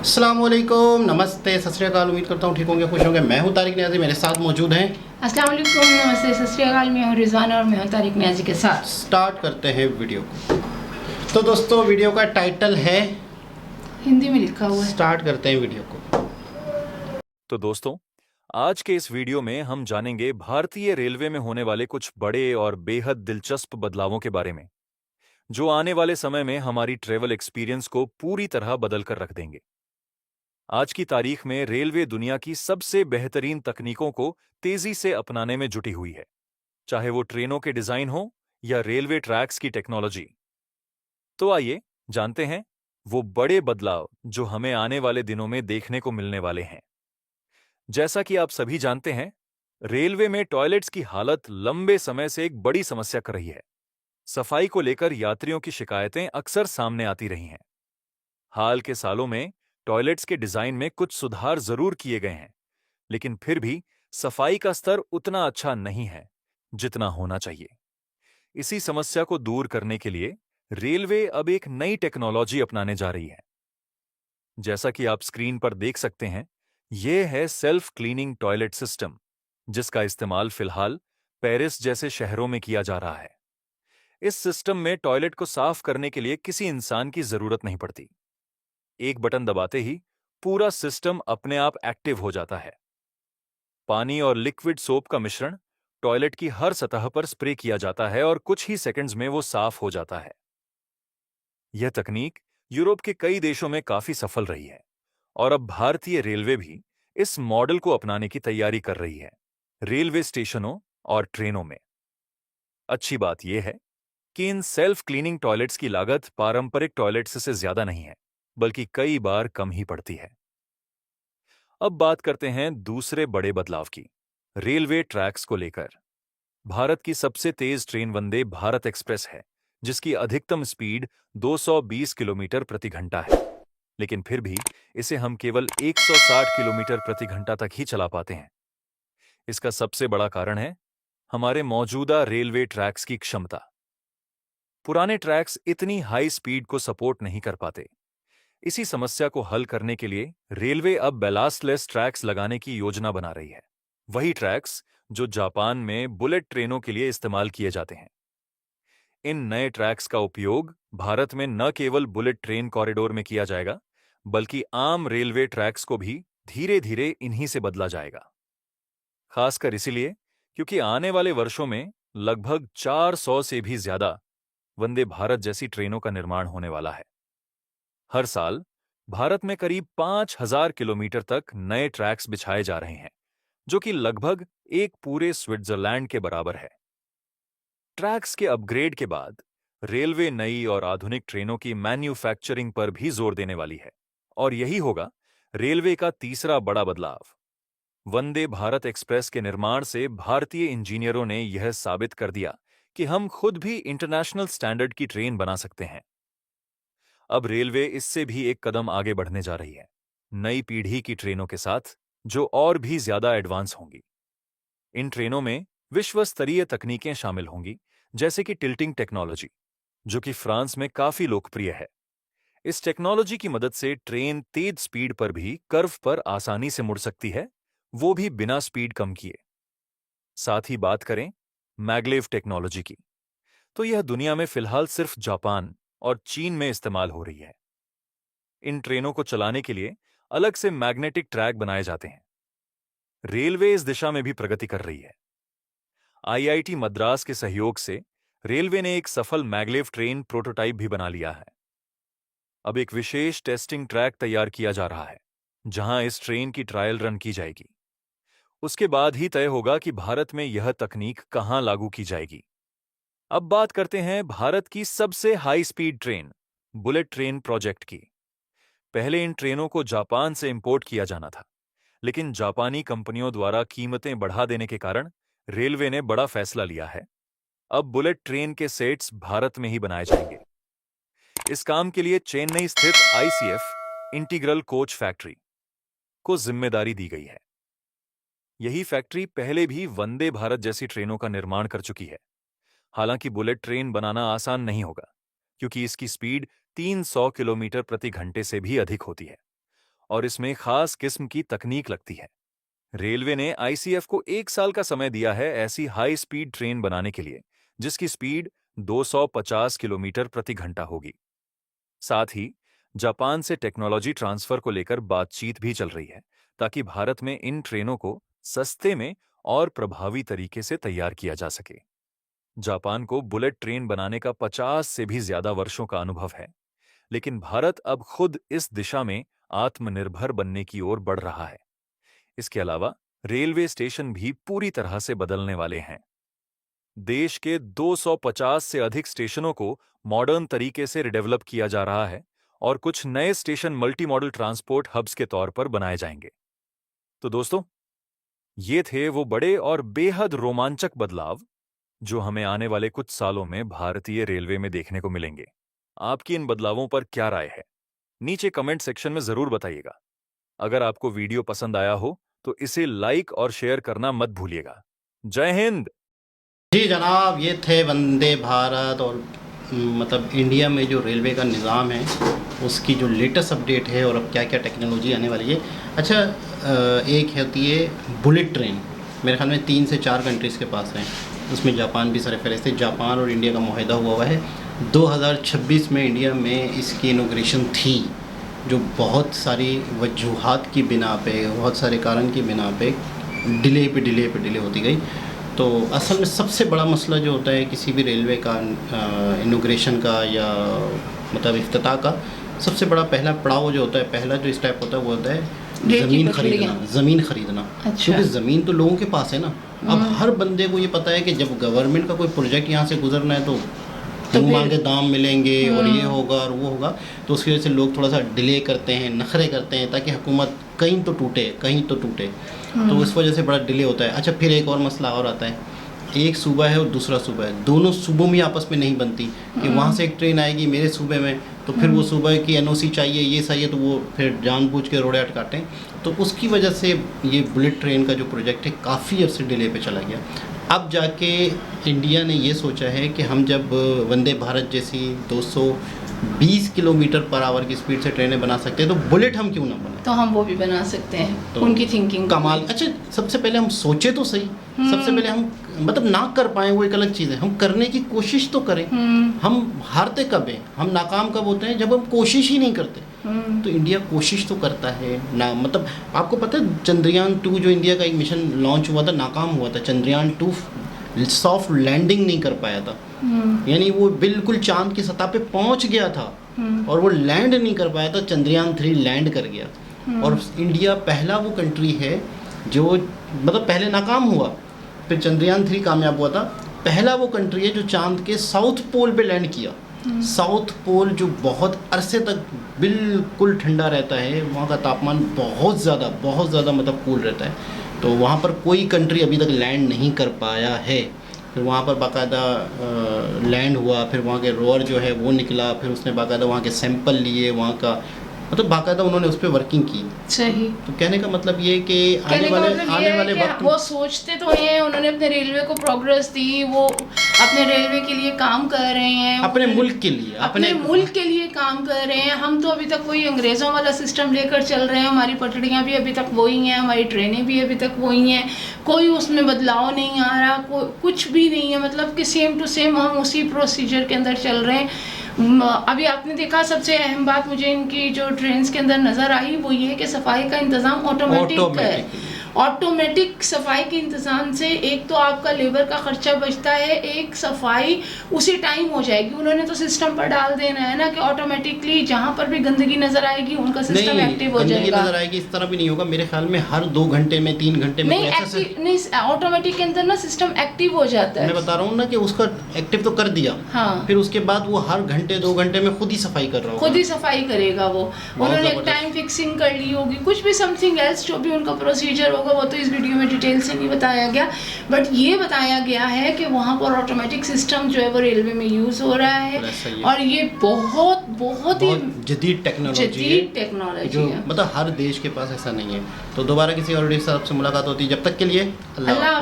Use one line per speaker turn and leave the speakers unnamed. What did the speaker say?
अस्सलामुअलैकुम, नमस्ते, सत श्री अकाल। उम्मीद करता हूँ ठीक होंगे, खुश होंगे। मैं हूँ तारिक नियाज़ी, मेरे साथ मौजूद हैं।
अस्सलाम वालेकुम, नमस्ते, सत श्री अकाल। मैं हूँ रिजवाना और मैं हूँ तारिक नियाज़ी के साथ।
स्टार्ट करते हैं वीडियो को। तो दोस्तों, वीडियो का टाइटल है,
हिंदी में लिखा हुआ है।
स्टार्ट करते हैं वीडियो को।
तो दोस्तों, आज के इस वीडियो में हम जानेंगे भारतीय रेलवे में होने वाले कुछ बड़े और बेहद दिलचस्प बदलावों के बारे में, जो आने वाले समय में हमारी ट्रेवल एक्सपीरियंस को पूरी तरह बदल कर रख देंगे। आज की तारीख में रेलवे दुनिया की सबसे बेहतरीन तकनीकों को तेजी से अपनाने में जुटी हुई है, चाहे वो ट्रेनों के डिजाइन हो या रेलवे ट्रैक्स की टेक्नोलॉजी। तो आइए जानते हैं वो बड़े बदलाव जो हमें आने वाले दिनों में देखने को मिलने वाले हैं। जैसा कि आप सभी जानते हैं, रेलवे में टॉयलेट्स की हालत लंबे समय से एक बड़ी समस्या कर रही है। सफाई को लेकर यात्रियों की शिकायतें अक्सर सामने आती रही हैं। हाल के सालों में टॉयलेट्स के डिजाइन में कुछ सुधार जरूर किए गए हैं, लेकिन फिर भी सफाई का स्तर उतना अच्छा नहीं है जितना होना चाहिए। इसी समस्या को दूर करने के लिए रेलवे अब एक नई टेक्नोलॉजी अपनाने जा रही है। जैसा कि आप स्क्रीन पर देख सकते हैं, यह है सेल्फ क्लीनिंग टॉयलेट सिस्टम, जिसका इस्तेमाल फिलहाल पेरिस जैसे शहरों में किया जा रहा है। इस सिस्टम में टॉयलेट को साफ करने के लिए किसी इंसान की जरूरत नहीं पड़ती। एक बटन दबाते ही पूरा सिस्टम अपने आप एक्टिव हो जाता है। पानी और लिक्विड सोप का मिश्रण टॉयलेट की हर सतह पर स्प्रे किया जाता है और कुछ ही सेकंड्स में वो साफ हो जाता है। यह तकनीक यूरोप के कई देशों में काफी सफल रही है और अब भारतीय रेलवे भी इस मॉडल को अपनाने की तैयारी कर रही है, रेलवे स्टेशनों और ट्रेनों में। अच्छी बात यह है कि इन सेल्फ क्लीनिंग टॉयलेट्स की लागत पारंपरिक टॉयलेट्स से ज्यादा नहीं है, बल्कि कई बार कम ही पड़ती है। अब बात करते हैं दूसरे बड़े बदलाव की, रेलवे ट्रैक्स को लेकर। भारत की सबसे तेज ट्रेन वंदे भारत एक्सप्रेस है, जिसकी अधिकतम स्पीड 220 किलोमीटर प्रति घंटा है, लेकिन फिर भी इसे हम केवल 160 किलोमीटर प्रति घंटा तक ही चला पाते हैं। इसका सबसे बड़ा कारण है हमारे मौजूदा रेलवे ट्रैक्स की क्षमता। पुराने ट्रैक्स इतनी हाई स्पीड को सपोर्ट नहीं कर पाते। इसी समस्या को हल करने के लिए रेलवे अब बैलास्टलेस ट्रैक्स लगाने की योजना बना रही है, वही ट्रैक्स जो जापान में बुलेट ट्रेनों के लिए इस्तेमाल किए जाते हैं। इन नए ट्रैक्स का उपयोग भारत में न केवल बुलेट ट्रेन कॉरिडोर में किया जाएगा, बल्कि आम रेलवे ट्रैक्स को भी धीरे धीरे इन्हीं से बदला जाएगा। खासकर इसीलिए क्योंकि आने वाले वर्षों में लगभग 400 से भी ज्यादा वंदे भारत जैसी ट्रेनों का निर्माण होने वाला है। हर साल भारत में करीब 5,000 किलोमीटर तक नए ट्रैक्स बिछाए जा रहे हैं, जो कि लगभग एक पूरे स्विट्जरलैंड के बराबर है। ट्रैक्स के अपग्रेड के बाद रेलवे नई और आधुनिक ट्रेनों की मैन्युफैक्चरिंग पर भी जोर देने वाली है, और यही होगा रेलवे का तीसरा बड़ा बदलाव। वंदे भारत एक्सप्रेस के निर्माण से भारतीय इंजीनियरों ने यह साबित कर दिया कि हम खुद भी इंटरनेशनल स्टैंडर्ड की ट्रेन बना सकते हैं। अब रेलवे इससे भी एक कदम आगे बढ़ने जा रही है, नई पीढ़ी की ट्रेनों के साथ, जो और भी ज्यादा एडवांस होंगी। इन ट्रेनों में विश्व स्तरीय तकनीकें शामिल होंगी, जैसे कि टिल्टिंग टेक्नोलॉजी, जो कि फ्रांस में काफी लोकप्रिय है। इस टेक्नोलॉजी की मदद से ट्रेन तेज स्पीड पर भी कर्व पर आसानी से मुड़ सकती है, वो भी बिना स्पीड कम किए। साथ ही बात करें मैग्लेव टेक्नोलॉजी की, तो यह दुनिया में फिलहाल सिर्फ जापान और चीन में इस्तेमाल हो रही है। इन ट्रेनों को चलाने के लिए अलग से मैग्नेटिक ट्रैक बनाए जाते हैं। रेलवे इस दिशा में भी प्रगति कर रही है। आईआईटी मद्रास के सहयोग से रेलवे ने एक सफल मैग्लेव ट्रेन प्रोटोटाइप भी बना लिया है। अब एक विशेष टेस्टिंग ट्रैक तैयार किया जा रहा है, जहां इस ट्रेन की ट्रायल रन की जाएगी। उसके बाद ही तय होगा कि भारत में यह तकनीक कहां लागू की जाएगी। अब बात करते हैं भारत की सबसे high speed train, bullet train project की। पहले इन ट्रेनों को जापान से इंपोर्ट किया जाना था, लेकिन जापानी कंपनियों द्वारा कीमतें बढ़ा देने के कारण रेलवे ने बड़ा फैसला लिया है। अब बुलेट ट्रेन के सेट्स भारत में ही बनाए जाएंगे। इस काम के लिए चेन्नई स्थित आईसीएफ इंटीग्रल कोच फैक्ट्री को जिम्मेदारी दी गई है। यही फैक्ट्री पहले भी वंदे भारत जैसी ट्रेनों का निर्माण कर चुकी है। हालांकि बुलेट ट्रेन बनाना आसान नहीं होगा, क्योंकि इसकी स्पीड 300 किलोमीटर प्रति घंटे से भी अधिक होती है और इसमें खास किस्म की तकनीक लगती है। रेलवे ने आईसीएफ को 1 साल का समय दिया है ऐसी हाई स्पीड ट्रेन बनाने के लिए, जिसकी स्पीड 250 किलोमीटर प्रति घंटा होगी। साथ ही जापान से टेक्नोलॉजी ट्रांसफर को लेकर बातचीत भी चल रही है, ताकि भारत में इन ट्रेनों को सस्ते में और प्रभावी तरीके से तैयार किया जा सके। जापान को बुलेट ट्रेन बनाने का 50 से भी ज्यादा वर्षों का अनुभव है, लेकिन भारत अब खुद इस दिशा में आत्मनिर्भर बनने की ओर बढ़ रहा है। इसके अलावा रेलवे स्टेशन भी पूरी तरह से बदलने वाले हैं। देश के 250 से अधिक स्टेशनों को मॉडर्न तरीके से रिडेवलप किया जा रहा है और कुछ नए station multi modal transport hubs के तौर पर बनाए जाएंगे। तो दोस्तों, ये थे वो बड़े और बेहद रोमांचक बदलाव जो हमें आने वाले कुछ सालों में भारतीय रेलवे में देखने को मिलेंगे। आपकी इन बदलावों पर क्या राय है? नीचे कमेंट सेक्शन में जरूर बताइएगा। अगर आपको वीडियो पसंद आया हो तो इसे लाइक और शेयर करना मत भूलिएगा। जय हिंद।
जी जनाब, ये थे वंदे भारत और मतलब इंडिया में जो रेलवे का निज़ाम है उसकी जो लेटेस्ट अपडेट है और अब क्या क्या टेक्नोलॉजी आने वाली है। अच्छा, एक होती है बुलेट ट्रेन, मेरे ख्याल में 3 से 4 कंट्रीज़ के पास है, उसमें जापान भी सरफहरिस्त है। जापान और इंडिया का मुआहदा हुआ है। 2026 में इंडिया में इसकी इनॉग्रेशन थी, जो बहुत सारी वजूहात की बिना पे, बहुत सारे कारण की बिना पे डिले होती गई। तो असल में सबसे बड़ा मसला जो होता है किसी भी रेलवे का इनॉग्रेशन का या मतलब इफ्तिताह का, सबसे बड़ा पहला पड़ाव जो होता है, पहला जो स्टेप होता है वो होता है ज़मीन खरीदना।
अच्छा।
क्योंकि ज़मीन तो लोगों के पास है ना। अब हर बंदे को ये पता है कि जब गवर्नमेंट का कोई प्रोजेक्ट यहाँ से गुजरना है तो मांगे दाम मिलेंगे और ये होगा और वो होगा, तो उसकी वजह से लोग थोड़ा सा डिले करते हैं, नखरे करते हैं, ताकि हुकूमत कहीं तो टूटे। तो इस वजह से बड़ा डिले होता है। अच्छा, फिर एक और मसला और आता है, एक सूबा है और दूसरा सूबा है, दोनों सूबों में आपस में नहीं बनती कि वहाँ से एक ट्रेन आएगी मेरे सूबे में तो फिर वो सूबे की एनओसी चाहिए, ये चाहिए, तो वो फिर जानबूझ के रोड़े अटकाटें। तो उसकी वजह से ये बुलेट ट्रेन का जो प्रोजेक्ट है काफ़ी अर्से डिले पे चला गया। अब जाके इंडिया ने ये सोचा है कि हम जब वंदे भारत जैसी 220 किलोमीटर पर आवर की स्पीड से ट्रेनें बना सकते हैं तो बुलेट हम क्यों ना बनाएं।
तो हम वो भी बना सकते हैं।
तो
उनकी थिंकिंग
कमाल। अच्छा, सबसे पहले हम सोचे तो सही, सबसे पहले हम मतलब ना कर पाएँ वो एक अलग चीज़ है, हम करने की कोशिश तो करें। हम हारते कब हैं, हम नाकाम कब होते हैं, जब हम कोशिश ही नहीं करते। तो इंडिया कोशिश तो करता है ना। मतलब आपको पता है चंद्रयान 2 जो इंडिया का एक मिशन लॉन्च हुआ था, नाकाम हुआ था। चंद्रयान 2 सॉफ्ट लैंडिंग नहीं कर पाया था, यानी वो बिल्कुल चांद की सतह पे पहुंच गया था और वो लैंड नहीं कर पाया था। चंद्रयान 3 लैंड कर गया और इंडिया पहला वो कंट्री है जो मतलब पहले नाकाम हुआ, फिर चंद्रयान 3 कामयाब हुआ था। पहला वो कंट्री है जो चांद के साउथ पोल पे लैंड किया। साउथ पोल जो बहुत अरसे तक बिल्कुल ठंडा रहता है, वहाँ का तापमान बहुत ज़्यादा मतलब कूल रहता है, तो वहाँ पर कोई कंट्री अभी तक लैंड नहीं कर पाया है। फिर वहाँ पर बाकायदा लैंड हुआ, फिर वहाँ के रोअर जो है वो निकला, फिर उसने बाकायदा वहाँ के सैंपल लिए, वहाँ का मतलब बाकायदा उन्होंने उस पर वर्किंग की।
सही।
तो कहने का मतलब ये कि आने वाले वक्त
वो सोचते तो हैं, उन्होंने अपने रेलवे को प्रोग्रेस दी, वो अपने रेलवे के लिए काम कर रहे हैं,
अपने मुल्क के लिए,
अपने मुल्क के लिए काम कर रहे हैं। हम तो अभी तक वही अंग्रेज़ों वाला सिस्टम लेकर चल रहे हैं। हमारी पटड़ियाँ भी अभी तक वही हैं, हमारी ट्रेनें भी अभी तक वही हैं, कोई उसमें बदलाव नहीं आ रहा, कुछ भी नहीं है। मतलब कि सेम टू सेम हम उसी प्रोसीजर के अंदर चल रहे हैं। अभी आपने देखा, सबसे अहम बात मुझे इनकी जो ट्रेन्स के अंदर नज़र आई वो ये है कि सफाई का इंतज़ाम ऑटोमेटिक है। ऑटोमेटिक सफाई के इंतज़ाम से एक तो आपका लेबर का खर्चा बचता है, एक सफाई उसी टाइम हो जाएगी। उन्होंने तो सिस्टम पर डाल देना है ना कि ऑटोमेटिकली जहाँ पर भी गंदगी नज़र आएगी उनका सिस्टम एक्टिव हो जाएगा।
नज़र आएगी इस तरह भी नहीं होगा मेरे ख्याल में, हर 2 घंटे में 3 घंटे में
नहीं, ऑटोमेटिक के अंदर ना सिस्टम एक्टिव हो जाता है।
मैं बता रहा हूँ ना कि उसका एक्टिव तो कर दिया,
हाँ,
फिर उसके बाद वो हर घंटे 2 घंटे में खुद ही सफाई कर रहा होगा,
खुद ही सफाई करेगा वो। उन्होंने एक टाइम फिक्सिंग कर ली होगी, कुछ भी समथिंग एल्स जो भी उनका प्रोसीजर होगा वो तो इस वीडियो में डिटेल से नहीं बताया गया, बट ये बताया गया है कि वहाँ पर ऑटोमेटिक सिस्टम जो है वो रेलवे में यूज हो रहा है और ये बहुत ही जदीद टेक्नोलॉजी जो
मतलब हर देश के पास ऐसा नहीं है। तो दोबारा किसी और से मुलाकात होती है, जब तक के लिए अल्लाह।